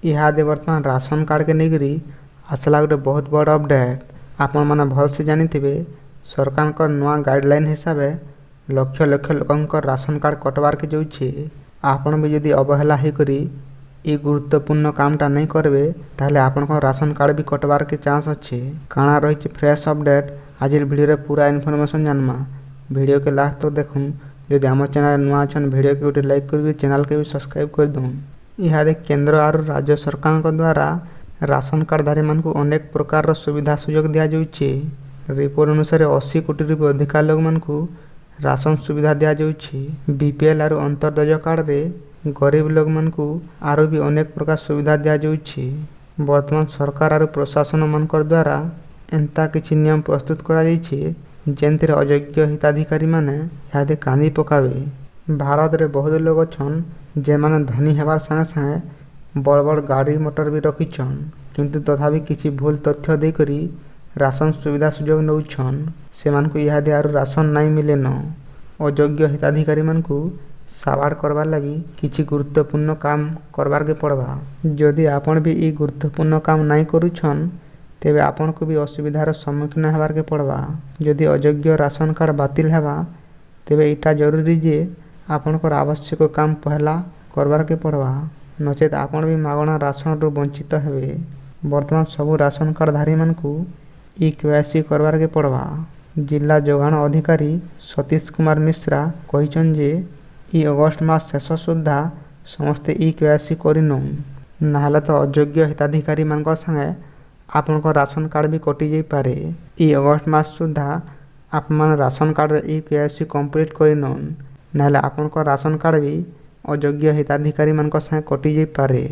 इहादे वर्तमान ration card के लेकरी आसला गोटे बहुत बड़ अपडेट। आपण मैंने भलसे जानिथिबे सरकार नुआ गाइडलाइन हिसाब लक्ष लक्ष लोकंकर राशन कार्ड कटवार के जाउछे। आपण भी जदि अवहेला होकरी ई गुरुत्वपूर्ण कामटा नहीं करबे ताहले आपण राशन कार्ड भी कटवार के चांस अच्छे। काଣା रही फ्रेश अपडेट आज वीडियो रे पूरा इनफॉरमेशन जानमा। वीडियो के लास्ट तक देखूँ। जदि आम चैनल नुआ अच्छन वीडियो के गोटे लाइक कर चैनल के भी सब्सक्राइब कर दूँ। इहादे केंद्र और राज्य सरकार द्वारा राशन कार्डधारी मानक अनेक प्रकार सुविधा सुजोग दिया जाउछे। रिपोर्ट अनुसार 80 कोटी रु अधिक लोक मानक राशन सुविधा दिया जाउछे। बीपीएल और अंत्योदय कार्ड रे गरीब लोक मानक आरो भी अनेक प्रकार सुविधा दिया जाउछे। वर्तमान सरकार और प्रशासन मानकर द्वारा एंता किछि नियम प्रस्तुत करा जाइछे जेंतिर अयोग्य हिताधिकारी माने यादे कांदी पकावे। भारत रे बहुत लोग छन जे माने धनी हेबार संगे संगे बड़ बड़ गाड़ी मोटर भी रखिछन किंतु तथापि किछि भूल तथ्य दे करी राशन सुविधा सुजोग नउछन। से मानकु यादे आरो राशन नहीं मिले न। अयोग्य हिताधिकारी मानकु सावाड़ करबार लगी किछि गुरुत्वपूर्ण काम करबार के पड़बा। जदि आपण भी ई गुरुत्वपूर्ण काम नहीं करूछन तेबे आपण को भी असुविधार सम्मुखीन हेबार के पड़बा। जदि अयोग्य राशन कार्ड बातिल हेबा तेबे इटा जरूरी जे आपण को आवश्यक काम पहला करबार के पड़बा नचेत आपण भी मागणा राशन रु वंचित हेबे। वर्तमान सबु राशन कार्डधारी मानकु ई केवाईसी करबार के पड़बा। जिला जोगाण अधिकारी सतीश कुमार मिश्रा कहिछन जे ई अगस्त मास शेष सुद्धा समस्ते ई केवाईसी करिनौ नाहले तो अयोग्य हिताधिकारी मानकर संगे आपण राशन कार्ड भी कटि जाई पारे। ई अगस्त मास सुद्धा आपण राशन कार्ड रे ई केवाईसी कंप्लीट करिनौ नाहले आपण राशन कार्ड भी अयोग्य हिताधिकारी मानकर संगे कटि जाई पारे।